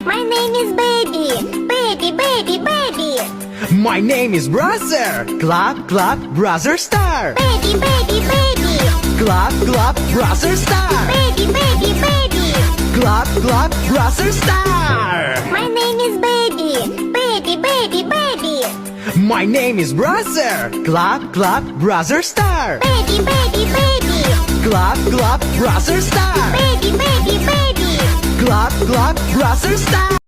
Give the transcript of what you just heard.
My name is Baby. Baby, baby, baby. My name is Brother. Clap, clap, Brother Star. Baby, baby, baby. Clap, clap, Brother Star. Baby, baby, baby. Clap, clap, Brother Star. My name is Baby. Baby, baby, baby. My name is Brother. Clap, clap, Brother Star. Baby, baby, baby. Clap, clap, Brother Star. Baby, baby, baby. Clap, clap, Brother Star.